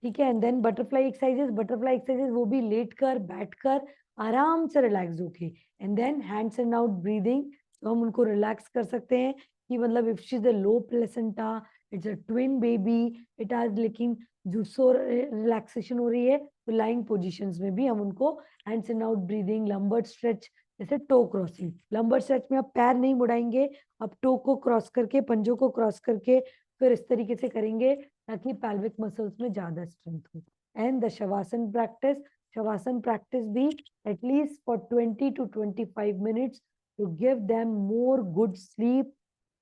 ठीक है, and then butterfly exercises, butterfly exercises वो भी लेट कर बैठ कर आराम से रिलैक्स होके, and then hands and out breathing, तो हम उनको रिलैक्स कर सकते हैं कि मतलब if she is a low placenta, it's a twin baby, it has, लेकिन जो सो रिलैक्सेशन हो रही है तो लाइंग पोजीशंस में भी हम उनको hands and out breathing, lumbar stretch, जैसे टो क्रॉसिंग, लंबर स्ट्रेच में आप पैर नहीं मुड़ाएंगे, आप टो को क्रॉस करके, पंजों को क्रॉस करके फिर इस तरीके से करेंगे ताकि पेल्विक मसल्स में ज्यादा स्ट्रेंथ हो। and the Shavasana practice be at least for 20 to 25 minutes to give them more good sleep,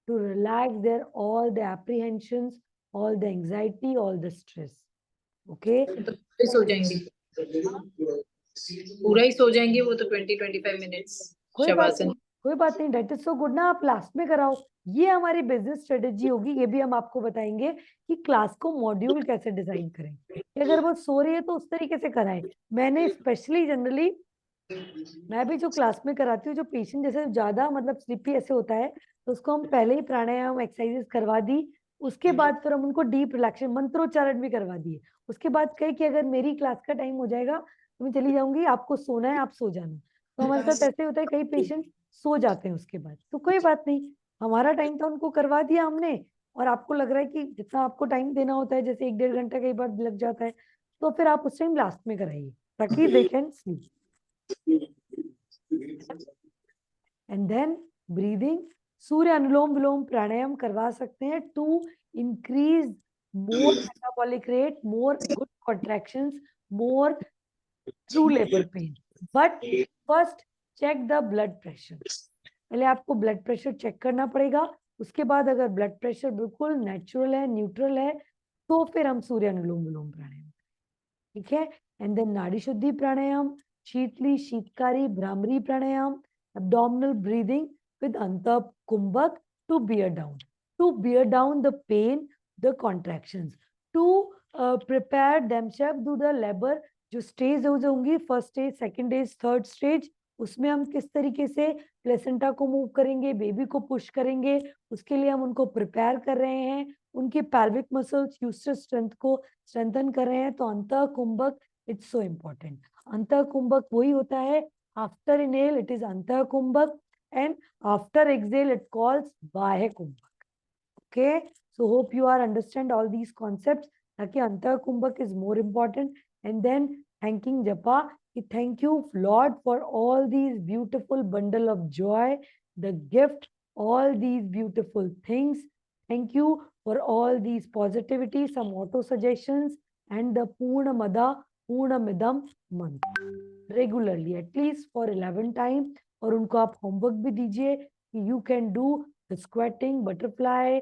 to relax their all the apprehensions, all the anxiety, all the stress. Okay? तो सो जाएंगे, पूरा ही सो जाएंगे वो तो 20-25 minutes कोई बात शवासन। नहीं, कोई बात नहीं, डेट इज सो गुड ना, आप लास्ट में कराओ। ये हमारी बिजनेस स्ट्रेटेजी होगी, ये भी हम आपको बताएंगे कि क्लास को मॉड्यूल कैसे डिजाइन करें, कि अगर वो सो रही है तो उस तरीके से कराएं। मैंने स्पेशली जनरली मैं भी जो क्लास में कराती हूँ, जो पेशेंट जैसे ज्यादा मतलब स्लीपी ऐसे होता है, तो उसको हम पहले ही प्राणायाम एक्सरसाइजेस करवा दी, उसके बाद फिर हम उनको डीप रिलैक्सेशन मंत्रोच्चारण भी करवा दिए। उसके बाद कहे कि अगर मेरी क्लास का टाइम हो जाएगा तो मैं चली जाऊंगी, आपको सोना है आप सो जाना। तो हमारे साथ ऐसे होता है, कई पेशेंट सो जाते हैं उसके बाद, तो कोई बात नहीं, हमारा टाइम था उनको करवा दिया हमने, और आपको लग रहा है कि जितना आपको टाइम देना होता है, जैसे 1-1.5 घंटा कई बार लग जाता है, तो फिर आप उस टाइम लास्ट में कराइए ताकि they can sleep. And then breathing, Surya anulom vilom pranayam करवा सकते हैं to increase more metabolic rate, more good contractions, more through labour pain. But first check the blood pressure, पहले आपको ब्लड प्रेशर चेक करना पड़ेगा। उसके बाद अगर ब्लड प्रेशर बिल्कुल नेचुरल है, न्यूट्रल है, तो फिर हम सूर्य अनुलोम विलोम प्राणायाम, ठीक है। एंड देन नाड़ी शुद्धि प्राणायाम, शीतली शीतकारी भ्रामरी प्राणायाम, abdominal breathing with Antah Kumbhak to bear down the pain, the contractions, to prepare themselves to the labor। जो स्टेज होंगी, first stage, second stage, third stage, उसमें हम किस तरीके से प्लेसेंटा को मूव करेंगे, बेबी को पुश करेंगे, उसके लिए हम उनको प्रिपेयर कर रहे हैं, उनके पैल्विक मसल्स यूट्रस स्ट्रेंथ को स्ट्रेंथन कर रहे हैं। तो अंतः कुंभक इट्स सो इम्पोर्टेंट। अंतः कुंभक वही होता है, after inhale it is antah kumbhak, and after exhale it calls बाह्य कुंभक। okay, so hope you are understand all these concepts, ताकि antah kumbhak is more important। and then thanking japa, thank you Lord for all these beautiful bundle of joy, the gift, all these beautiful things, thank you for all these positivity, some auto suggestions, and the purnamada purnamidam mantra regularly at least for 11 time. और उनको आप homework भी दीजिए कि you can do the squatting, butterfly,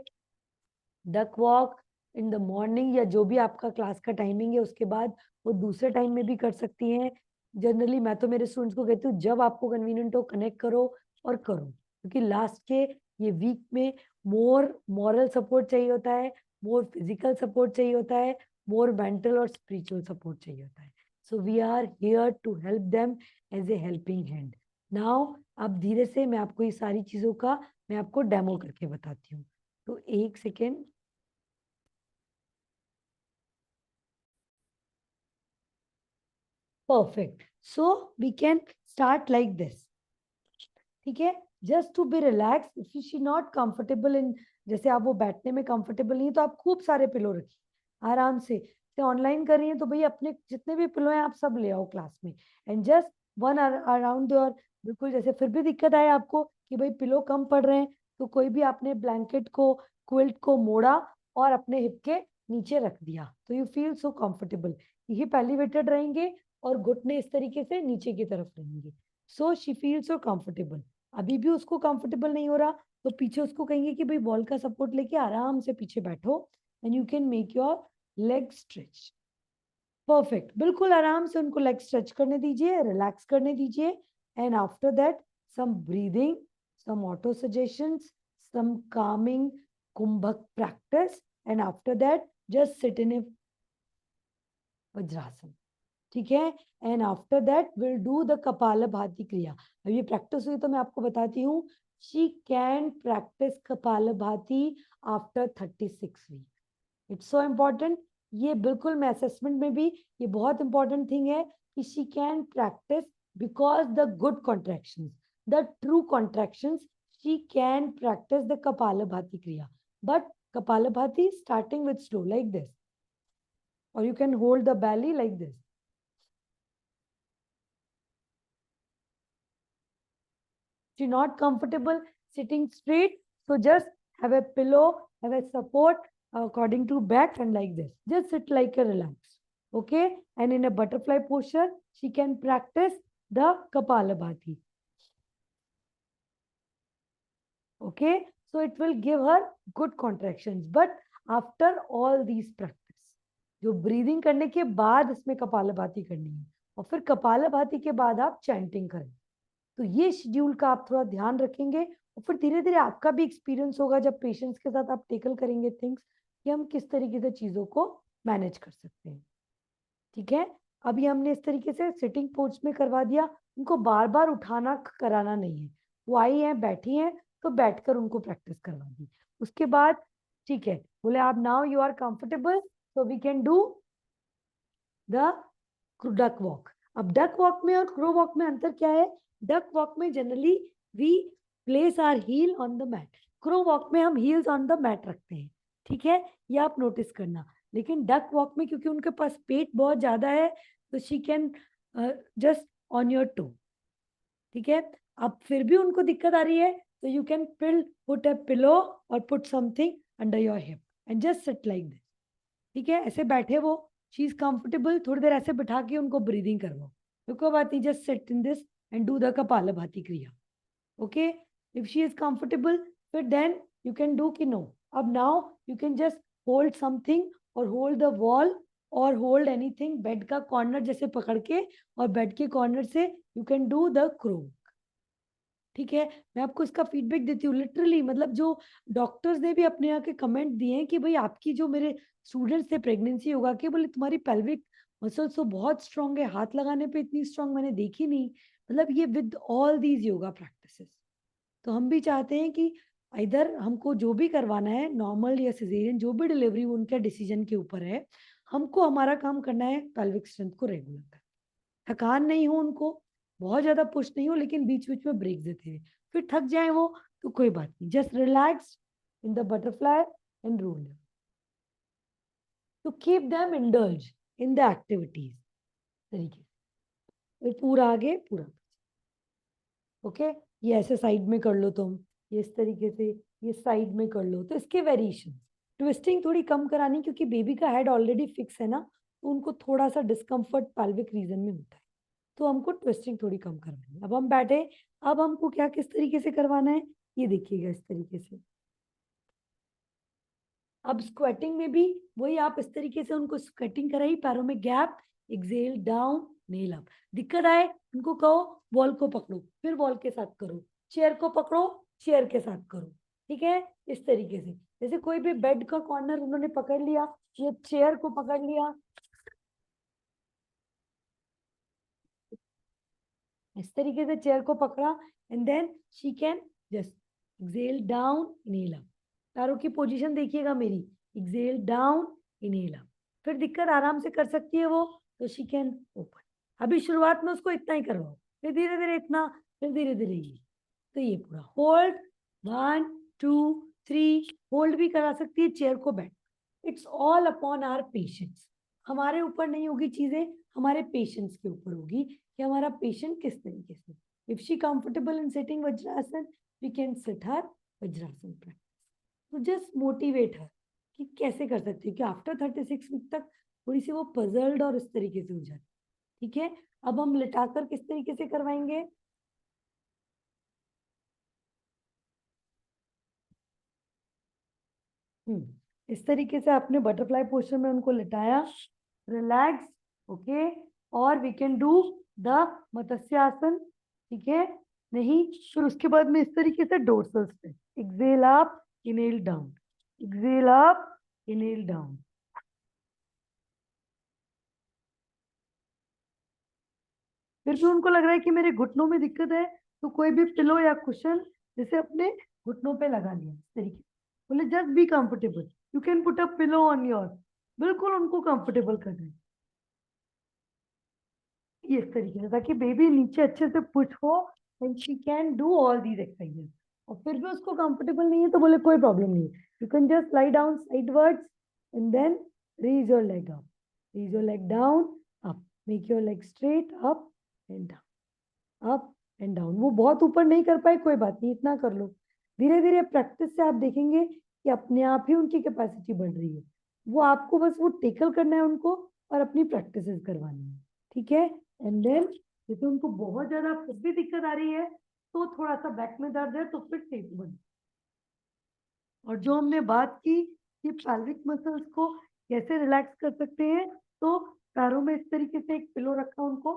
duck walk in the morning, या जो भी आपका क्लास का टाइमिंग है उसके बाद वो दूसरे टाइम में भी कर सकती हैं। जनरली मैं तो मेरे स्टूडेंट्स को कहती हूँ जब आपको कन्वीनियंट हो कनेक्ट करो और करो, क्योंकि लास्ट के ये वीक में मोर मॉरल सपोर्ट चाहिए होता है, मोर फिजिकल सपोर्ट चाहिए होता है, मोर मेंटल और स्पिरिचुअल सपोर्ट चाहिए होता है। So we are here to help them as a helping hand. Now अब धीरे से मैं आपको ये सारी चीजों का मैं आपको डेमो करके बताती हूँ, तो एक second. Perfect, so we can start like this, ठीक है। Just to be relax, if you she not comfortable in, जैसे आप वो बैठने में कंफर्टेबल नहीं है तो आप खूब सारे पिलो रखिए आराम से। ऑनलाइन कर रही हैं तो भाई अपने जितने भी पिलो हैं आप सब ले आओ क्लास में, and just one around your, बिल्कुल जैसे फिर भी दिक्कत आए आपको कि भाई पिलो कम पड़ रहे हैं, तो कोई भी आपने ब्लैंकेट को, क्विल्ट को मोड़ा और अपने हिप के नीचे रख दिया, तो you feel so comfortable. Hip elevated रहेंगे और घुटने इस तरीके से नीचे की तरफ रहेंगे, so she feel so comfortable. अभी भी उसको कंफर्टेबल नहीं हो रहा तो पीछे उसको कहेंगे कि भाई बॉल का सपोर्ट लेके आराम से पीछे बैठो, and you can make your leg stretch. Perfect, बिल्कुल आराम से उनको लेग स्ट्रेच करने दीजिए, रिलैक्स करने दीजिए, and after that some breathing, some auto suggestions, some calming kumbhak practice, and after that just sit in a vajrasana, ठीक है। And after that will do the kapalbhati kriya. अब ये प्रैक्टिस हुई तो मैं आपको बताती हूँ, she can practice kapalbhati after 36 week. It's so important, ये बिल्कुल मैं असेसमेंट में भी ये बहुत इंपॉर्टेंट थिंग है कि she can practice because the good contractions, the true contractions, she can practice the kapalbhati kriya. But kapalbhati starting with slow like this, or you can hold the belly like this. If you're not comfortable sitting straight, so just have a pillow, have a support according to back, and like this. Just sit like a relax. Okay, and in a butterfly posture she can practice the Kapalabhati. Okay, so it will give her good contractions, but after all these practice, जो breathing करने के बाद इसमें कपालभाति करनी है और फिर कपालभाति के बाद आप चैंटिंग करें। तो ये शेड्यूल का आप थोड़ा ध्यान रखेंगे और फिर धीरे धीरे आपका भी एक्सपीरियंस होगा जब पेशेंट्स के साथ आप टेकल करेंगे थिंग्स कि हम किस तरीके से चीजों को मैनेज कर सकते हैं। ठीक है, अभी हमने इस तरीके से सिटिंग पोज में करवा दिया, उनको बार बार उठाना कराना नहीं है, वो आई है बैठी है तो बैठकर उनको प्रैक्टिस करवा दी। उसके बाद ठीक है, बोले आप now you are comfortable so we can do the duck walk. अब डक वॉक में और क्रो वॉक में अंतर क्या है? डक वॉक में generally we place our heel on the mat, crow walk में हम हील्स ऑन द मैट रखते हैं। ठीक है, ये आप नोटिस करना। लेकिन डक वॉक में क्योंकि उनके पास पेट बहुत ज्यादा है तो she can just on your toe. ठीक है, अब फिर भी उनको दिक्कत आ रही है तो you can put a pillow और put something under your hip and just sit like this. ठीक है, ऐसे बैठे वो, शी इज कंफर्टेबल, थोड़ी देर ऐसे बिठा के उनको ब्रीदिंग करवाओ। रुको बात नहीं, just sit in this and do the kapalbhati kriya. Okay, if she is comfortable फिर देन यू कैन डू कि नो, अब now you can just hold something और होल्ड द वॉल और होल्ड एनीथिंग, बेड का कॉर्नर जैसे पकड़ के और बेड के कॉर्नर से you can do the crow. ठीक है, मैं आपको इसका फीडबैक देती हूँ लिटरली, मतलब जो डॉक्टर्स ने भी अपने यहाँ के कमेंट दिए हैं कि भाई आपकी जो मेरे स्टूडेंट्स थे प्रेगनेंसी योगा के, बोले तुम्हारी पेल्विक मसल्स तो बहुत स्ट्रांग है, हाथ लगाने पे इतनी स्ट्रांग मैंने देखी नहीं। मतलब ये with all these yoga practices. तो हम भी चाहते हैं कि इधर हमको जो भी करवाना है नॉर्मल या सिजेरियन, जो भी डिलीवरी उनके डिसीजन के ऊपर है, हमको हमारा काम करना है पेल्विक स्ट्रेंथ को रेगुलर कर, थकान नहीं हो उनको, बहुत ज्यादा पुश नहीं हो, लेकिन बीच बीच में ब्रेक देते हुए। फिर थक जाए वो तो कोई बात नहीं, just relax in the butterfly and roll to keep them indulge in the activities तरीके से। पूरा आगे पूरा ओके, ये ऐसे साइड में कर लो तुम, ये इस तरीके से ये साइड में कर लो। तो इसके वेरिएशन, ट्विस्टिंग थोड़ी कम करानी क्योंकि बेबी का हेड ऑलरेडी फिक्स है ना, तो उनको थोड़ा सा डिस्कम्फर्ट पैल्विक रीजन में होता है, तो हमको ट्विस्टिंग थोड़ी कम करवानी है। अब हम बैठे, अब हमको क्या किस तरीके से करवाना है ये देखिएगा इस तरीके से। अब स्क्वेटिंग में भी वही आप इस तरीके से उनको स्क्वेटिंग कराई, पैरों में gap, exhale down nail up. दिक्कत आए उनको कहो वॉल को पकड़ो, फिर वॉल के साथ करो, चेयर को पकड़ो चेयर के साथ करो। ठीक है, इस तरीके से जैसे कोई भी बेड का कॉर्नर उन्होंने पकड़ लिया, ये चेयर को पकड़ लिया, इस तरीके से चेयर को पकड़ा and then she can just exhale down inhale up. पैरों की पोजीशन देखिएगा मेरी, एक्सेल डाउन इनहेल अप। फिर दिक्कत आराम से कर सकती है वो, तो शी कैन ओपन। अभी शुरुआत में उसको इतना ही करवाओ, फिर धीरे धीरे इतना, फिर धीरे धीरे ये। तो ये पूरा होल्ड 1 2 3, होल्ड भी करा सकती है चेयर को बैठ। It's all upon our patients, हमारे ऊपर नहीं होगी चीजें, हमारे पेशेंट्स के ऊपर होगी कि हमारा पेशेंट किस तरीके से। If she comfortable in sitting vajrasana we can sit her vajrasana practice. तो जस्ट मोटिवेट हर कि कैसे कर सकते हैं, कि आफ्टर 36 वीक तक थोड़ी सी वो पजल्ड और इस तरीके से हो जाती। ठीक है, अब हम लिटाकर किस तरीके से करवाएंगे, इस तरीके से आपने बटरफ्लाई पोस्चर में उनको लिटाया, रिलैक्स। ओके, और we can do the matsyasana. ठीक है, नहीं फिर उसके बाद में इस तरीके से डोर्सल्स पे exhale up inhale down, exhale up inhale down. फिर भी उनको लग रहा है कि मेरे घुटनों में दिक्कत है, तो कोई भी पिलो या कुशन जैसे अपने घुटनों पे लगा लिया इस तरीके, बोले just be comfortable, you can put a pillow on your, बिल्कुल उनको कंफर्टेबल कर रहे हैं ये इस तरीके से, ताकि बेबी नीचे अच्छे से पुश हो and she can do all these exercises. और फिर भी उसको कंफर्टेबल नहीं है तो बोले कोई प्रॉब्लम नहीं है, you can just lie down sidewards and then raise your leg up, raise your leg down up, make your leg straight up and down, up and down. वो बहुत ऊपर नहीं कर पाए कोई बात नहीं, इतना कर लो। धीरे धीरे प्रैक्टिस से आप देखेंगे कि अपने आप ही उनकी कैपेसिटी बढ़ रही है। वो आपको बस वो टेकल करना है उनको और अपनी प्रैक्टिसेस करवानी है, ठीक है। एंड देन जैसे उनको बहुत ज्यादा फिर भी दिक्कत आ रही है तो थोड़ा सा बैक में दर्द है तो फिर टेप बंद। और जो हमने बात की कि पैल्विक मसल्स को कैसे रिलैक्स कर सकते हैं, तो पैरों में इस तरीके से एक पिलो रखा उनको,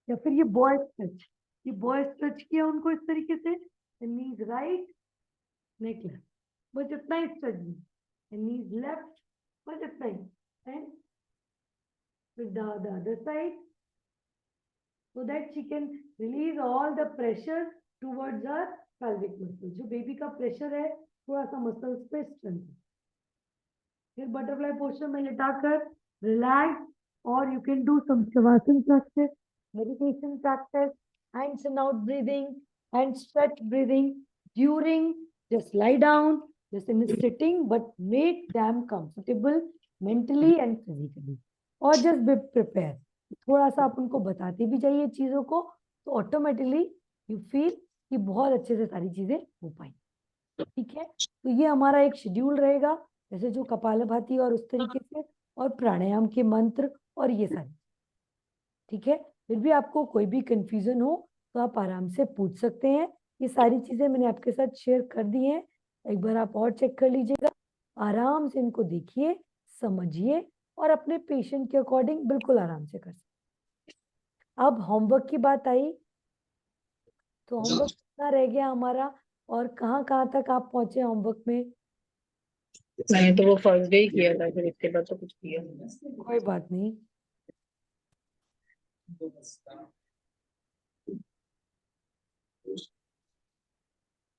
या फिर ये बॉय स्ट्रेच, ये बॉय स्ट्रेच किया उनको इस तरीके से, नीज राइट नेक लेफ्ट, बस इतना ही स्ट्रेच दी, नीज लेफ्ट, बस इतना ही, and with the other side so that she can release all the pressure towards her pelvic muscle। जो बेबी का प्रेशर है थोड़ा सा मसल्स पे स्ट्रेंथ। फिर बटरफ्लाई पोस्चर में लेटाकर रिलैक्स, और you can do some shavasana practice, meditation practice, hands and out breathing and stretch breathing during, just lie down just in sitting but make them comfortable mentally and physically, और just be prepared। थोड़ा सा आप उनको बताते भी जाइए चीजों को तो ऑटोमेटिकली यू फील कि बहुत अच्छे से सारी चीजें हो पाई, ठीक है। तो ये हमारा एक शेड्यूल रहेगा, जैसे जो कपालभाति और उस तरीके से, और प्राणायाम के मंत्र और ये सारी, ठीक है। फिर भी आपको कोई भी कंफ्यूजन हो तो आप आराम से पूछ सकते हैं। ये सारी चीजें मैंने आपके साथ शेयर कर दी हैं, एक बार आप और चेक कर लीजिएगा, आराम से इनको देखिए, समझिए, और अपने पेशेंट के अकॉर्डिंग बिल्कुल आराम से कर सकते। अब होमवर्क की बात आई, तो होमवर्क कितना रह गया हमारा, और कहाँ कहाँ तक आप पहुंचे होमवर्क में? मैंने तो वो फर्स्ट डे ही किया था, फिर इसके बाद तो कुछ किया नहीं। कोई बात नहीं,